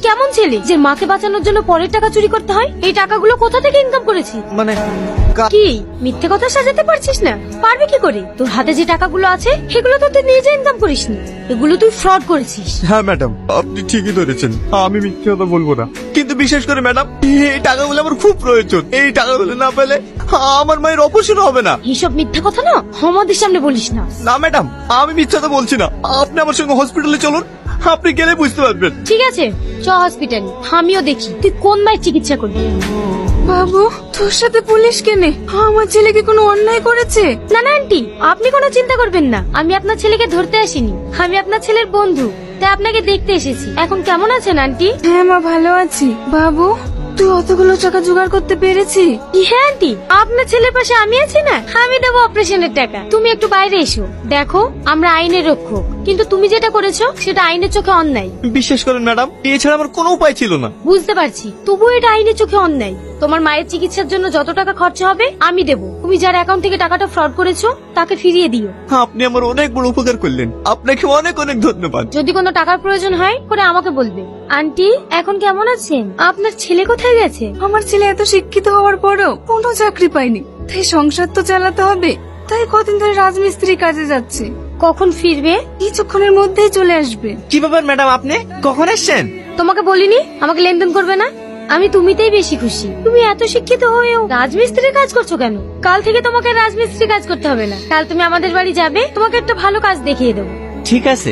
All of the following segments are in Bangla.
কেমন ছেলে যে মাকে বাঁচানোর জন্য পরের টাকা চুরি করতে হয়? এই টাকাগুলো কোথা থেকে ইনকাম করেছিস? মানে কি মিথ্যে কথা সাজাতে পারছিস না? পারবি কি করে? তোর হাতে যে টাকাগুলো আছে সেগুলো তো তুই নিজে ইনকাম করিসনি, এগুলো তুই ফ্রড করেছিস। হ্যাঁ ম্যাডাম, আপনি ঠিকই ধরেছেন, আমি মিথ্যে কথা বলবো না। কিন্তু বিশেষ করে ম্যাডাম, এই টাকাগুলো আমার খুব প্রয়োজন। এই টাকাগুলো না পেলে আমার মায়ের অপারেশন হবে না। এইসব মিথ্যা কথা না আমাদের সামনে বলিস না। না ম্যাডাম, আমি মিথ্যা কথা বলছি না। আপনি আমার সঙ্গে হসপিটালে চলুন, আপনি গেলে বুঝতে পারবেন। ঠিক আছে চ হসপিটালে, আমিও দেখি তুই কোন মায়ের চিকিৎসা করবি। বাবু, তোর সাথে পুলিশ কেনে? আমার ছেলে কি কোনো অন্যায় করেছে? না না আন্টি, আপনি কোনো চিন্তা করবেন না, আমি আপনার ছেলেকে ধরতে আসিনি, আমি আপনার ছেলের বন্ধু, তাই আপনাকে দেখতে এসেছি। এখন কেমন আছেন আন্টি? হ্যাঁ মা, ভালো আছি। বাবু, তুই অতগুলো টাকা জোগাড় করতে পেরেছি? হ্যাঁ আন্টি, আপনার ছেলের পাশে আমি আছি না, আমি দেবো অপারেশনের টাকা। তুমি একটু বাইরে এসো, দেখো আমরা আইনের রক্ষক, কিন্তু তুমি যেটা করেছো সেটা আইনের চোখে অন্যায়। বিশ্বাস করেন ম্যাডাম, এছাড়া আমার কোনো উপায় ছিল না। বুঝতে পারছি, তবুও এটা আইনের চোখে অন্যায়। তোমার মায়ের চিকিৎসার জন্য যত টাকা খরচা হবে আমি দেবো। তুমি যার অ্যাকাউন্ট থেকে টাকাটা ফ্রড করেছো তাকে ফিরিয়ে দিও। আপনি আমার অনেক বড় উপকার করলেন, আপনাকে অনেক অনেক ধন্যবাদ। যদি কোনো টাকার প্রয়োজন হয় করে আমাকে বলবে। আন্টি এখন কেমন আছেন? আপনার ছেলে কোথায় গেছে? আমার ছেলে এত শিক্ষিত হওয়ার পরও কোনো চাকরি পায়নি, তাই সংসার তো চালাতে হবে। তাই কদিন ধরে রাজমিস্ত্রি কাজে যাচ্ছে। কখন ফিরবে? কিছুক্ষণের মধ্যেই চলে আসবে। কি ব্যাপার ম্যাডাম, আপনি কখন এসেছেন? তোমাকে বলিনি আমাকে লেনদেন করবে না? আমি তুমিতেই বেশি খুশি। তুমি এত শিক্ষিত হয়েও রাজমিস্ত্রির কাজ করছো কেন? কাল থেকে তোমাকে রাজমিস্ত্রি কাজ করতে হবে না, কাল তুমি আমাদের বাড়ি যাবে, তোমাকে একটা ভালো কাজ দেখিয়ে দেবো। ঠিক আছে।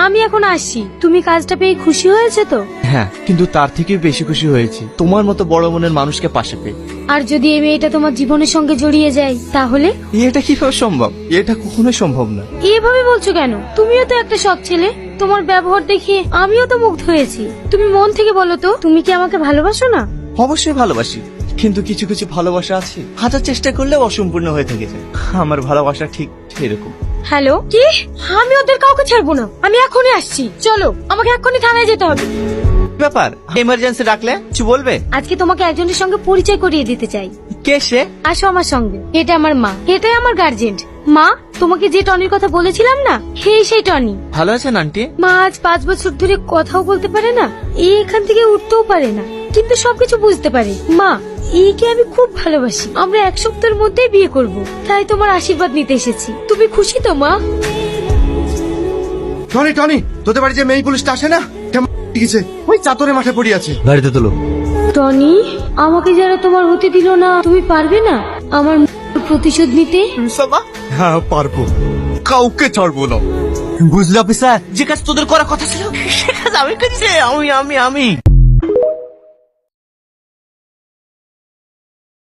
আমি এখন আসছি। তুমি কাজটা পেয়ে খুশি হয়েছে তো? হ্যাঁ, কিন্তু তার থেকে বেশি খুশি হয়েছি তোমার মতো বড় মনের মানুষকে পাশে পেয়ে। আর যদি এই মেয়েটা তোমার জীবনের সঙ্গে জড়িয়ে যায় তাহলে? এটা কিভাবে সম্ভব? এটা কখনোই সম্ভব না। এভাবে বলছো কেন? তুমিও তো একটা সৎ ছেলে, তোমার ব্যবহার দেখে আমিও তো মুগ্ধ হয়েছি। তুমি মন থেকে বলো তো, তুমি কি আমাকে ভালোবাসো না? অবশ্যই ভালোবাসি, কিন্তু কিছু কিছু ভালোবাসা আছে হাজার চেষ্টা করলেও অসম্পূর্ণ হয়ে থেকে যায়। আমার ভালোবাসা ঠিক এরকম। হ্যালো, কি? আমি ওদের কাউকে ছাড়বো না, আমি এখনই আসছি। চলো, আমাকে এখনই থানায় যেতে হবে। ব্যাপার, এমার্জেন্সি ডাকলে কিছু বলবে? আজকে তোমাকে একজনের সঙ্গে পরিচয় করিয়ে দিতে চাই। কে সে? আসো আমার সঙ্গে। এটা আমার মা, এটাই আমার গার্জেন। মা, তোমাকে যে টনির কথা বলেছিলাম না, সেই টনি। ভালো আছেন আন্টি? মা আজ 5 বছর ধরে কথাও বলতে পারে না, এখান থেকে উঠতেও পারে না, কিন্তু সবকিছু বুঝতে পারে। মা, একে আমি খুব ভালোবাসি, আমরা 1 সপ্তাহের মধ্যেই বিয়ে করব, তাই তোমার আশীর্বাদ নিতে এসেছি। তুমি খুশি তো মা? টনি টনি, তোদের বাড়ি যে মেয়ে পুলিশটা আসে না, কেমন গেছে? ওই চাতরে মাঠে পড়ে আছে। গাড়িতে তোলো। টনি, আমাকে যারা তোমার হতে দিল না, তুমি পারবে না আমার প্রতিশোধ নিতে? হ্যাঁ পারবো, কাউকে ছাড়বো না। বুঝলে অফিসার, যে কাজ তোদের করার কথা ছিল সে কাজ আমি করছি। আমি